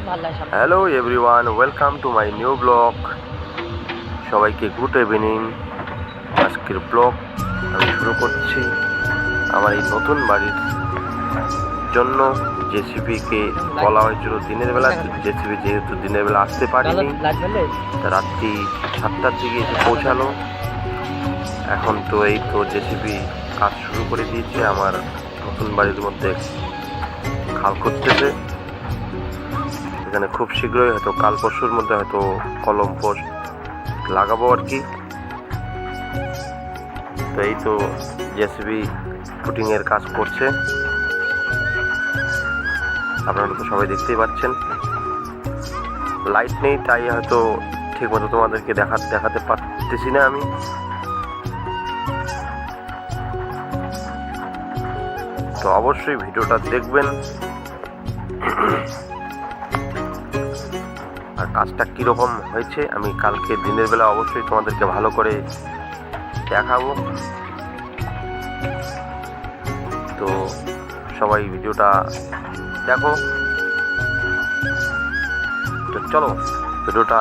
Hello everyone, welcome to my new blog. সবাইকে good evening. আজকের blog আমি শুরু করছি আমার এই নতুন বাড়ির জন্য। জেসিবিকে বলা হয়েছিল দিনের বেলা, জেসিবি যেহেতু দিনের বেলা আসতে পারিনি, তা রাত্রি 7টার দিকে এসে পৌঁছালো। এখন তো এই তো জেসিবি কাজ শুরু করে দিয়েছে, আমার নতুন বাড়ির মধ্যে খাল করতেছে। এখানে খুব শীঘ্রই হয়তো কাল পরশুর মধ্যে হয়তো কলম পোস্ট লাগাবো আর কি। তো এই তো জেসিবি ফুটিংয়ের কাজ করছে, আপনারা তো সবাই দেখতেই পাচ্ছেন। লাইট নেই তাই হয়তো ঠিক মতো তোমাদেরকে দেখাতে পারতেছি না আমি। তো অবশ্যই ভিডিওটা দেখবেন আর কাজটা কীরকম হয়েছে আমি কালকে দিনের বেলা অবশ্যই তোমাদেরকে ভালো করে দেখাবো। তো সবাই ভিডিওটা দেখো। তো চলো ভিডিওটা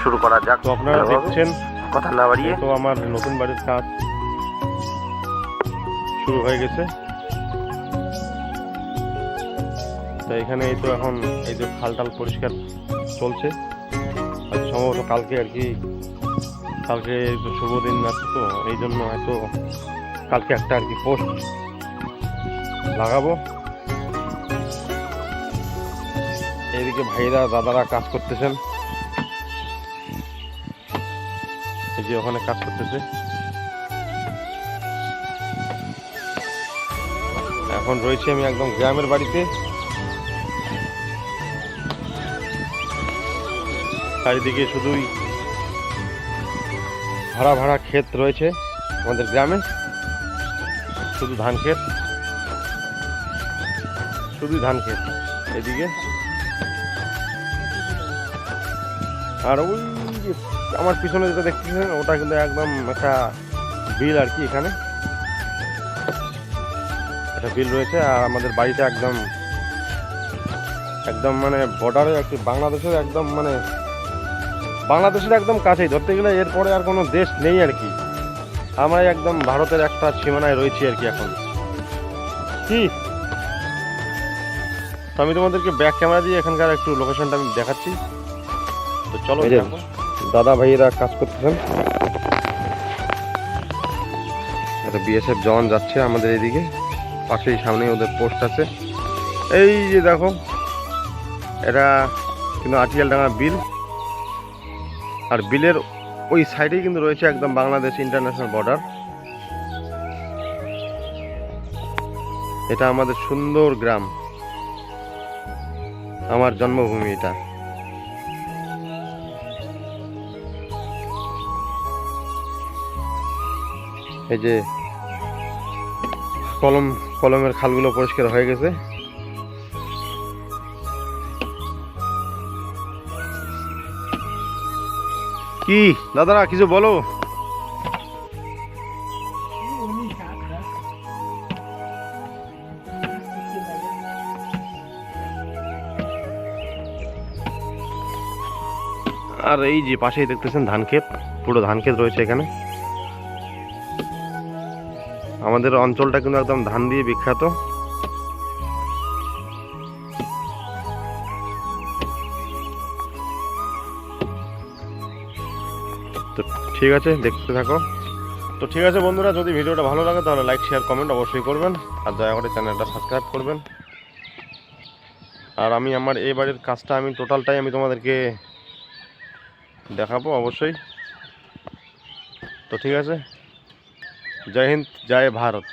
শুরু করা যাক। তো আপনারা দেখছেন, কথা না বাড়িয়ে, তো আমার নতুন বাড়ির কাজ শুরু হয়ে গেছে। তো এখানে এই তো এখন এই যে খালটাল পরিষ্কার চলছে। আর সম্ভবত কালকে আর কি, কালকে শুভ দিন আছে, তো এই জন্য হয়তো কালকে একটা আর কি পোস্ট লাগাবো। এইদিকে ভাইরা দাদারা কাজ করতেছেন, এই যে ওখানে কাজ করতেছে। এখন রয়েছে আমি একদম গ্রামের বাড়িতে। চারিদিকে শুধুই ভাড়া ক্ষেত রয়েছে আমাদের গ্রামে, শুধু ধান ক্ষেত, শুধুই ধান ক্ষেত এদিকে। আর ওই যে আমার পিছনে যেটা দেখতেছেন ওটা কিন্তু একদম একটা বিল আর কি। এখানে একটা বিল রয়েছে আর আমাদের বাড়িটা একদম একদম মানে বর্ডারে একটি বাংলাদেশের একদম মানে বাংলাদেশের একদম কাছেই ধরতে গেলে। এরপরে আর কোনো দেশ নেই আর কি, আমরা একদম ভারতের একটা সীমানায় রয়েছি আর কি এখন কি। তো আমি তোমাদেরকে ব্যাক ক্যামেরা দিয়ে এখানকার একটু লোকেশনটা আমি দেখাচ্ছি। তো চলো, দাদা ভাইয়েরা কাজ করতেছেন। একটা বিএসএফ জওয়ান যাচ্ছে আমাদের এদিকে, পাশেই সামনেই ওদের পোস্ট আছে। এই যে দেখো, এটা কিন্তু আটিয়ালডাঙ্গা বিল, আর বিলের ওই সাইডেই কিন্তু রয়েছে একদম বাংলাদেশ ইন্টারন্যাশনাল বর্ডার। এটা আমাদের সুন্দর গ্রাম, আমার জন্মভূমি এটা। এই যে কলমের খালগুলো পরিষ্কার হয়ে গেছে। কি দাদারা কিছু বলো? আর এই যে পাশেই দেখতেছেন ধান ক্ষেত, পুরো ধান ক্ষেত রয়েছে এখানে। আমাদের অঞ্চলটা কিন্তু একদম ধান দিয়ে বিখ্যাত। তো ঠিক আছে, দেখতে থাকো। তো ঠিক আছে বন্ধুরা, যদি ভিডিওটা ভালো লাগে তাহলে লাইক শেয়ার কমেন্ট অবশ্যই করবেন, আর দয়া করে চ্যানেলটা সাবস্ক্রাইব করবেন। আর আমি আমার এই বাড়ির কাজটা আমি টোটালটাই আমি তোমাদেরকে দেখাবো অবশ্যই। তো ঠিক আছে, জয় হিন্দ, জয় ভারত।